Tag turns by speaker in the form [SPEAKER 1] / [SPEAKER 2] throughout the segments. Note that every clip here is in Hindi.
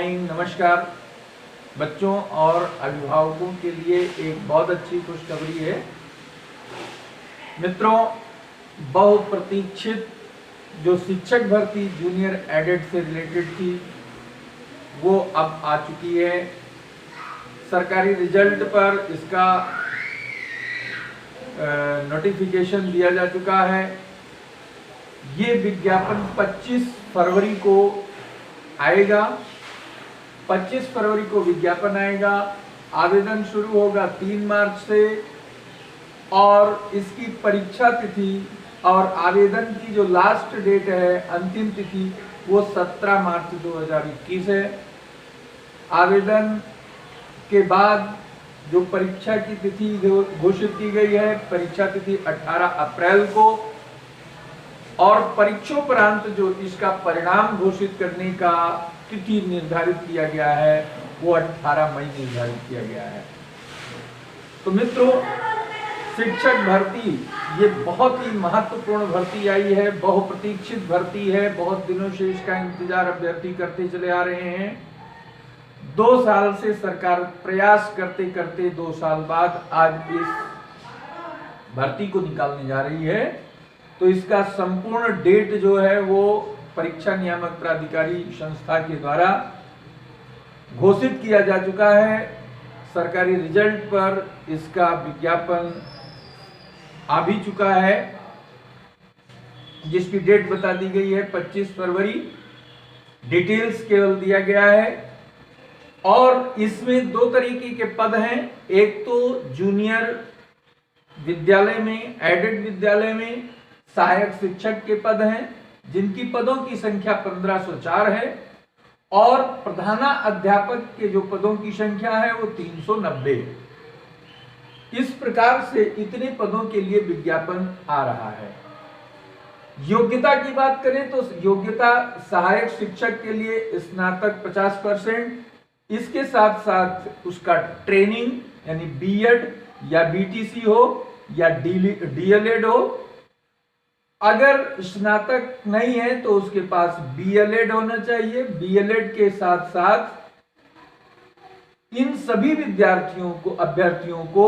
[SPEAKER 1] मॉर्निंग, नमस्कार। बच्चों और अभिभावकों के लिए एक बहुत अच्छी खुशखबरी है। मित्रों, बहुप्रतीक्षित जो शिक्षक भर्ती जूनियर एडेड से रिलेटेड थी वो अब आ चुकी है। सरकारी रिजल्ट पर इसका नोटिफिकेशन दिया जा चुका है। ये विज्ञापन 25 फरवरी को आएगा। 25 फरवरी को विज्ञापन आएगा। आवेदन शुरू होगा 3 मार्च से और इसकी परीक्षा तिथि और आवेदन की जो लास्ट डेट है, अंतिम तिथि, वो 17 मार्च 2021 है। आवेदन के बाद जो परीक्षा की तिथि घोषित की गई है, परीक्षा तिथि 18 अप्रैल को, और परीक्षोपरांत जो इसका परिणाम घोषित करने का तिथि निर्धारित किया गया है वो 18 मई निर्धारित किया गया है। तो मित्रों, शिक्षक भर्ती ये बहुत ही महत्वपूर्ण भर्ती आई है, बहुप्रतीक्षित भर्ती है। बहुत दिनों से इसका इंतजार अभ्यर्थी करते चले आ रहे हैं। 2 साल से सरकार प्रयास करते करते 2 साल बाद आज इस भर्ती को निकालने जा रही है। तो इसका संपूर्ण डेट जो है वो परीक्षा नियामक प्राधिकारी संस्था के द्वारा घोषित किया जा चुका है। सरकारी रिजल्ट पर इसका विज्ञापन आ भी चुका है, जिसकी डेट बता दी गई है 25 फरवरी। डिटेल्स केवल दिया गया है और इसमें 2 तरीके के पद हैं। एक तो जूनियर विद्यालय में, एडेड विद्यालय में सहायक शिक्षक के पद हैं, जिनकी पदों की संख्या 1504 है, और प्रधानाध्यापक के जो पदों की संख्या है वो 390। इस प्रकार से इतने पदों के लिए विज्ञापन आ रहा है। योग्यता की बात करें तो योग्यता सहायक शिक्षक के लिए स्नातक 50%, इसके साथ साथ उसका ट्रेनिंग यानी बीएड या बीटीसी हो या डीएलएड हो। अगर स्नातक नहीं है तो उसके पास बीएलएड होना चाहिए। बीएलएड के साथ साथ इन सभी अभ्यर्थियों को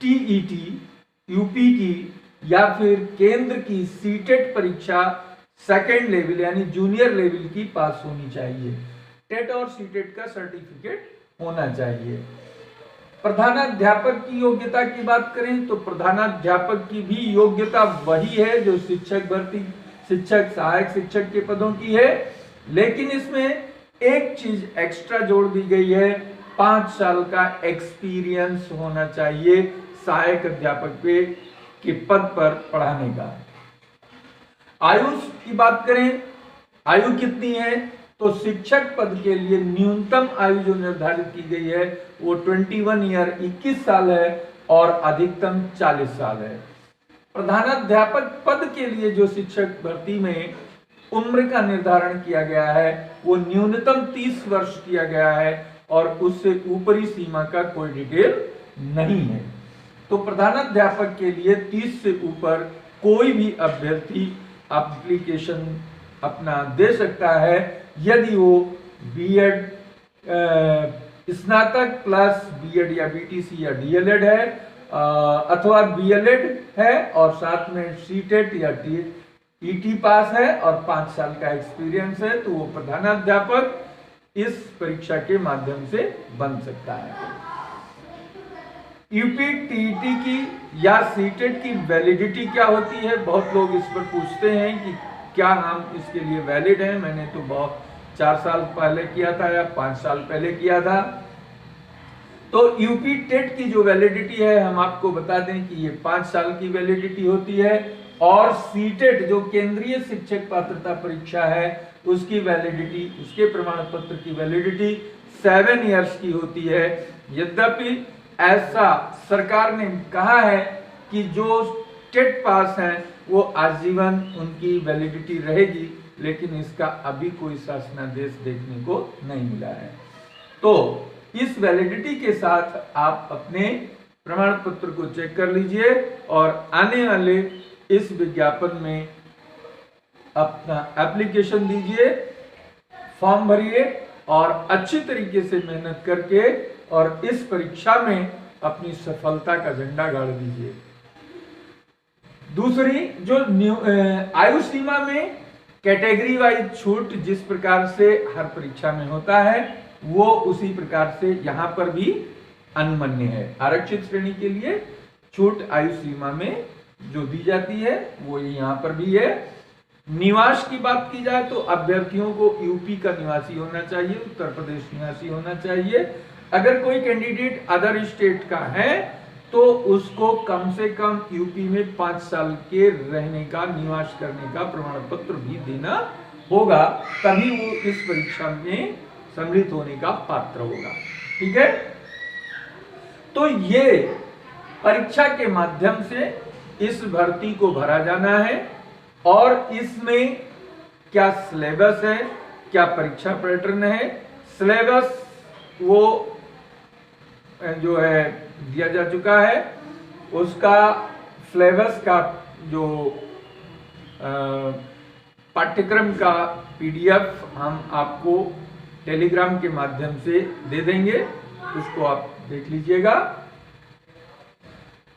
[SPEAKER 1] टीईटी, यूपी की या फिर केंद्र की सीटेट परीक्षा सेकेंड लेवल यानी जूनियर लेवल की पास होनी चाहिए। टेट और सीटेट का सर्टिफिकेट होना चाहिए। प्रधानाध्यापक की योग्यता की बात करें तो प्रधानाध्यापक की भी योग्यता वही है जो शिक्षक भर्ती, शिक्षक, सहायक शिक्षक के पदों की है, लेकिन इसमें एक चीज एक्स्ट्रा जोड़ दी गई है। 5 साल का एक्सपीरियंस होना चाहिए सहायक अध्यापक के पद पर पढ़ाने का। आयु की बात करें, आयु कितनी है तो शिक्षक पद के लिए न्यूनतम आयु जो निर्धारित की गई है वो 21 ईयर 21 साल है और अधिकतम 40 साल है। प्रधानाध्यापक पद के लिए जो शिक्षक भर्ती में उम्र का निर्धारण किया गया है वो न्यूनतम 30 वर्ष किया गया है और उससे ऊपरी सीमा का कोई डिटेल नहीं है। तो प्रधानाध्यापक के लिए 30 से ऊपर कोई भी अभ्यर्थी एप्लीकेशन अपना दे सकता है यदि वो बीएड, स्नातक प्लस बीएड या बीटीसी या डीएलएड है, अथवा बीएलएड है और साथ में सीटेट या टीटी पास है और 5 साल का एक्सपीरियंस है, तो वो प्रधानाध्यापक इस परीक्षा के माध्यम से बन सकता है। यूपी टीईटी की या सीटेट की वैलिडिटी क्या होती है, बहुत लोग इस पर पूछते हैं कि क्या हम इसके लिए वैलिड हैं। मैंने तो बहुत 4 साल पहले किया था या 5 साल पहले किया था। तो यूपी टेट की जो वैलिडिटी है हम आपको बता दें कि ये 5 साल की वैलिडिटी होती है, और सीटेट जो केंद्रीय शिक्षक पात्रता परीक्षा है उसकी वैलिडिटी, उसके प्रमाण पत्र की वैलिडिटी 7 इयर्स की होती है। यद्यपि ऐसा सरकार ने कहा है कि जो टेट पास हैं वो आजीवन उनकी वैलिडिटी रहेगी, लेकिन इसका अभी कोई शासनादेश देखने को नहीं मिला है। तो इस वैलिडिटी के साथ आप अपने प्रमाण पत्र को चेक कर लीजिए और आने वाले इस विज्ञापन में अपना एप्लीकेशन दीजिए। फॉर्म भरिए और अच्छी तरीके से मेहनत करके और इस परीक्षा में अपनी सफलता का झंडा गाड़ दीजिए। दूसरी, जो आयु सीमा में कैटेगरी वाइज छूट जिस प्रकार से हर परीक्षा में होता है, वो उसी प्रकार से यहां पर भी अनमन्य है। आरक्षित श्रेणी के लिए छूट आयु सीमा में जो दी जाती है वो यहां पर भी है। निवास की बात की जाए तो अभ्यर्थियों को यूपी का निवासी होना चाहिए, उत्तर प्रदेश निवासी होना चाहिए। अगर कोई कैंडिडेट अदर स्टेट का है तो उसको कम से कम यूपी में 5 साल के रहने का, निवास करने का प्रमाण पत्र भी देना होगा, तभी वो इस परीक्षा में सम्मिलित होने का पात्र होगा। ठीक है, तो ये परीक्षा के माध्यम से इस भर्ती को भरा जाना है और इसमें क्या सिलेबस है, क्या परीक्षा पैटर्न है। सिलेबस वो जो है दिया जा चुका है, उसका सिलेबस का जो पाठ्यक्रम का पीडीएफ हम आपको टेलीग्राम के माध्यम से दे देंगे, उसको आप देख लीजिएगा।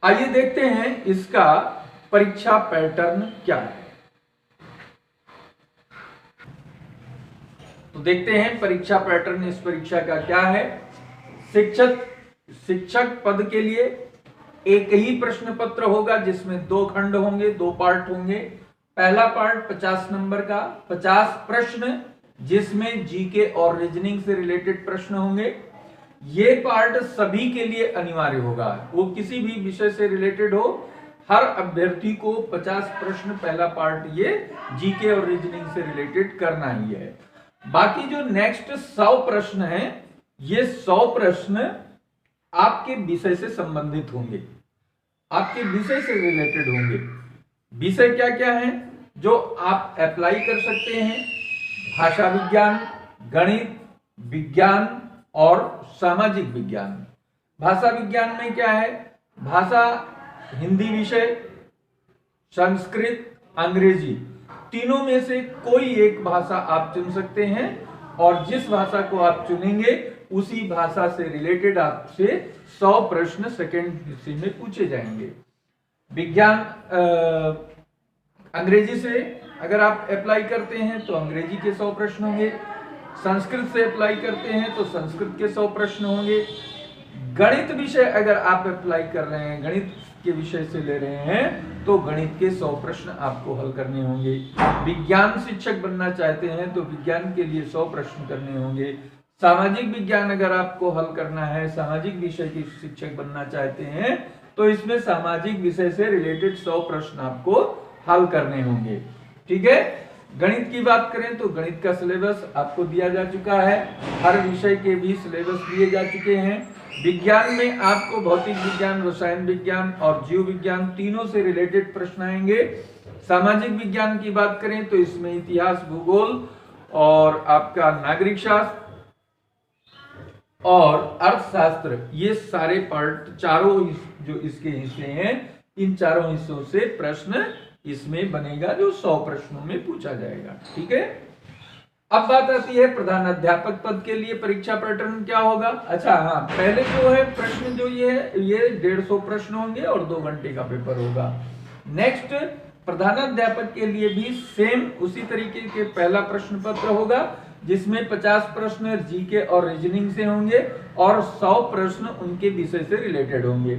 [SPEAKER 1] आइए देखते हैं इसका परीक्षा पैटर्न क्या है। तो देखते हैं परीक्षा पैटर्न इस परीक्षा का क्या है। शिक्षक पद के लिए एक ही प्रश्न पत्र होगा जिसमें 2 खंड होंगे, 2 पार्ट होंगे। पहला पार्ट 50 नंबर का, 50 प्रश्न जिसमें जीके और रीजनिंग से रिलेटेड प्रश्न होंगे। ये पार्ट सभी के लिए अनिवार्य होगा, वो किसी भी विषय से रिलेटेड हो, हर अभ्यर्थी को 50 प्रश्न पहला पार्ट ये जीके और रीजनिंग से रिलेटेड करना ही है। बाकी जो नेक्स्ट 100 प्रश्न हैं, ये 100 प्रश्न आपके विषय से संबंधित होंगे, आपके विषय से रिलेटेड होंगे। विषय क्या क्या है जो आप अप्लाई कर सकते हैं? भाषा विज्ञान, गणित, विज्ञान और सामाजिक विज्ञान। भाषा विज्ञान में क्या है? भाषा हिंदी विषय, संस्कृत, अंग्रेजी, तीनों में से कोई एक भाषा आप चुन सकते हैं और जिस भाषा को आप चुनेंगे उसी भाषा से रिलेटेड आपसे 100 प्रश्न सेकेंड हिस्से में पूछे जाएंगे। विज्ञान अंग्रेजी से अगर आप अप्लाई करते हैं तो अंग्रेजी के 100 प्रश्न होंगे। संस्कृत से अप्लाई करते हैं तो संस्कृत के 100 प्रश्न होंगे। गणित विषय अगर आप अप्लाई कर रहे हैं, गणित के विषय से ले रहे हैं तो गणित के 100 प्रश्न आपको हल करने होंगे। विज्ञान शिक्षक बनना चाहते हैं तो विज्ञान के लिए 100 प्रश्न करने होंगे। सामाजिक विज्ञान अगर आपको हल करना है, सामाजिक विषय के शिक्षक बनना चाहते हैं तो इसमें सामाजिक विषय से रिलेटेड 100 प्रश्न आपको हल करने होंगे। ठीक है, गणित की बात करें तो गणित का सिलेबस आपको दिया जा चुका है, हर विषय के भी सिलेबस दिए जा चुके हैं। विज्ञान में आपको भौतिक विज्ञान, रसायन विज्ञान और जीव विज्ञान तीनों से रिलेटेड प्रश्न आएंगे। सामाजिक विज्ञान की बात करें तो इसमें इतिहास, भूगोल और आपका नागरिक शास्त्र और अर्थशास्त्र, ये सारे पार्ट, चारों जो इसके हिस्से हैं, इन चारों हिस्सों से प्रश्न इसमें बनेगा जो 100 प्रश्नों में पूछा जाएगा। ठीक है, अब बात आती है प्रधान अध्यापक पद के लिए परीक्षा पैटर्न क्या होगा। अच्छा हाँ, पहले जो है प्रश्न जो ये 150 प्रश्न होंगे और 2 घंटे का पेपर होगा। नेक्स्ट प्रधानाध्यापक के लिए भी सेम उसी तरीके के पहला प्रश्न पत्र होगा जिसमें 50 प्रश्न जीके और रीजनिंग से होंगे और 100 प्रश्न उनके विषय से रिलेटेड होंगे।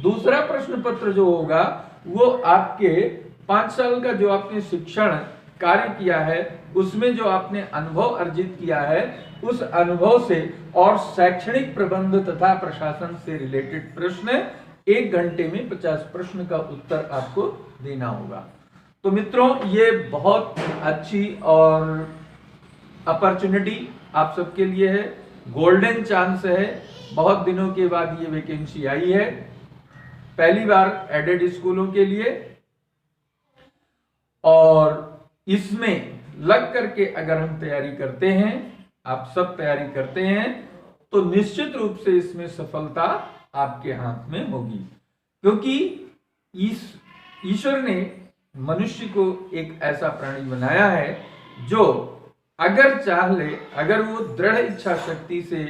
[SPEAKER 1] दूसरा प्रश्न पत्र जो होगा वो आपके 5 साल का जो आपने शिक्षण कार्य किया है उसमें जो आपने अनुभव अर्जित किया है उस अनुभव से और शैक्षणिक प्रबंध तथा प्रशासन से रिलेटेड प्रश्न 1 घंटे में 50 प्रश्न का उत्तर आपको देना होगा। तो मित्रों, ये बहुत अच्छी और अपॉर्चुनिटी आप सबके लिए है, गोल्डन चांस है। बहुत दिनों के बाद ये वैकेंसी आई है, पहली बार एडेड स्कूलों के लिए, और इसमें लग करके अगर हम तैयारी करते हैं, आप सब तैयारी करते हैं, तो निश्चित रूप से इसमें सफलता आपके हाथ में होगी, क्योंकि ईश्वर ने मनुष्य को एक ऐसा प्राणी बनाया है जो अगर चाह ले, अगर वो दृढ़ इच्छा शक्ति से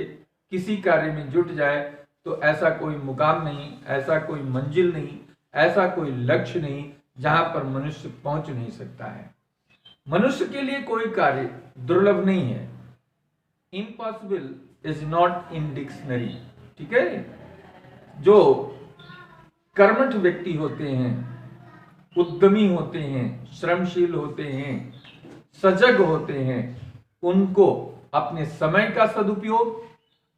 [SPEAKER 1] किसी कार्य में जुट जाए तो ऐसा कोई मुकाम नहीं, ऐसा कोई मंजिल नहीं, ऐसा कोई लक्ष्य नहीं जहां पर मनुष्य पहुंच नहीं सकता है। मनुष्य के लिए कोई कार्य दुर्लभ नहीं है। Impossible is not in dictionary. ठीक है, जो कर्मठ व्यक्ति होते हैं, उद्यमी होते हैं, श्रमशील होते हैं, सजग होते हैं, उनको अपने समय का सदुपयोग,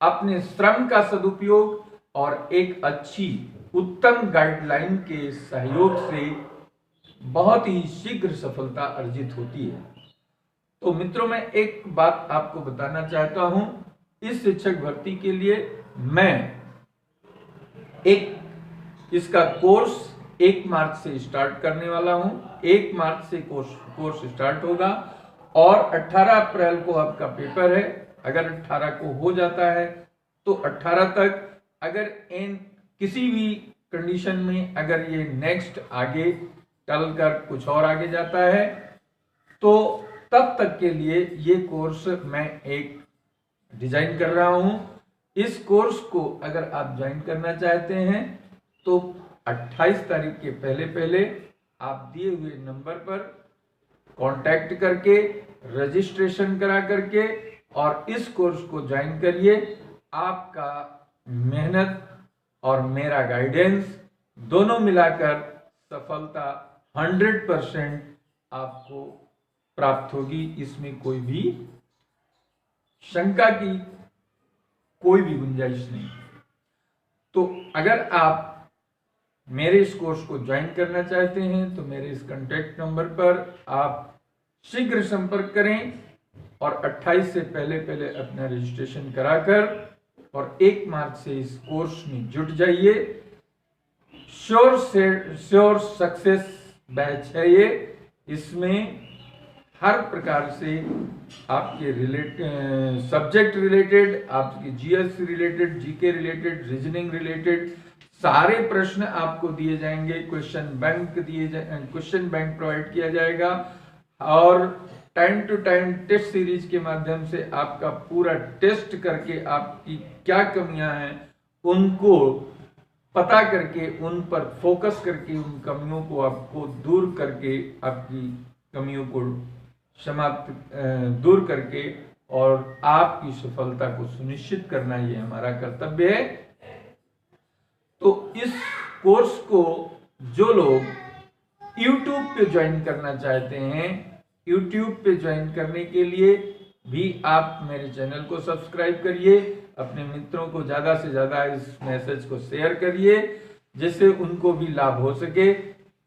[SPEAKER 1] अपने श्रम का सदुपयोग और एक अच्छी उत्तम गाइडलाइन के सहयोग से बहुत ही शीघ्र सफलता अर्जित होती है। तो मित्रों, मैं एक बात आपको बताना चाहता हूं, इस शिक्षक भर्ती के लिए मैं एक इसका कोर्स 1 मार्च से स्टार्ट करने वाला हूं। 1 मार्च से कोर्स स्टार्ट होगा और 18 अप्रैल को आपका पेपर है। अगर 18 को हो जाता है तो 18 तक, अगर इन किसी भी कंडीशन में अगर ये नेक्स्ट आगे टल कर कुछ और आगे जाता है तो तब तक के लिए ये कोर्स मैं एक डिजाइन कर रहा हूं। इस कोर्स को अगर आप ज्वाइन करना चाहते हैं तो 28 तारीख के पहले पहले आप दिए हुए नंबर पर कांटेक्ट करके रजिस्ट्रेशन करा करके और इस कोर्स को ज्वाइन करिए। आपका मेहनत और मेरा गाइडेंस दोनों मिलाकर सफलता 100% आपको प्राप्त होगी। इसमें कोई भी शंका की कोई भी गुंजाइश नहीं। तो अगर आप मेरे इस कोर्स को ज्वाइन करना चाहते हैं तो मेरे इस कांटेक्ट नंबर पर आप शीघ्र संपर्क करें और 28 से पहले पहले अपना रजिस्ट्रेशन कराकर और 1 मार्च से इस कोर्स में जुट जाइए। श्योर सक्सेस बैच है ये। इसमें हर प्रकार से आपके सब्जेक्ट रिलेटेड, आपके GS related, GK related, reasoning related सारे प्रश्न आपको दिए जाएंगे। क्वेश्चन बैंक प्रोवाइड किया जाएगा और time to time test series के माध्यम से आपका पूरा टेस्ट करके आपकी क्या कमियां हैं उनको पता करके, उन पर फोकस करके, उन कमियों को आपको दूर करके, आपकी कमियों को दूर करके और आपकी सफलता को सुनिश्चित करना ये हमारा कर्तव्य है। तो इस कोर्स को जो लोग YouTube पे ज्वाइन करना चाहते हैं, YouTube पे ज्वाइन करने के लिए भी आप मेरे चैनल को सब्सक्राइब करिए, अपने मित्रों को ज्यादा से ज्यादा इस मैसेज को शेयर करिए जिससे उनको भी लाभ हो सके।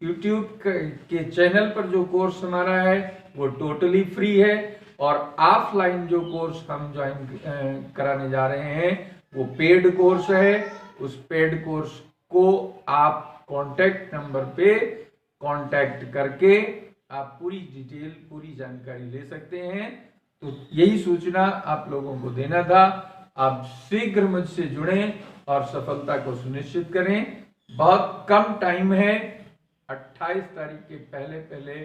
[SPEAKER 1] YouTube के चैनल पर जो कोर्स हमारा है वो टोटली फ्री है और ऑफलाइन जो कोर्स हम ज्वाइन कराने जा रहे हैं वो पेड कोर्स है। उस पेड कोर्स को आप कांटेक्ट नंबर पे कांटेक्ट करके आप पूरी डिटेल, पूरी जानकारी ले सकते हैं। तो यही सूचना आप लोगों को देना था। आप शीघ्र मुझसे जुड़ें और सफलता को सुनिश्चित करें। बहुत कम टाइम है, 28 तारीख के पहले पहले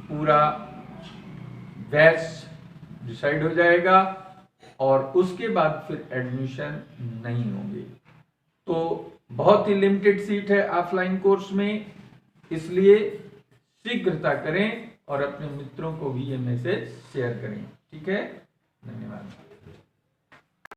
[SPEAKER 1] पूरा बैच डिसाइड हो जाएगा और उसके बाद फिर एडमिशन नहीं होंगे। तो बहुत ही लिमिटेड सीट है ऑफलाइन कोर्स में, इसलिए शीघ्रता करें और अपने मित्रों को भी ये मैसेज शेयर करें। ठीक है, धन्यवाद।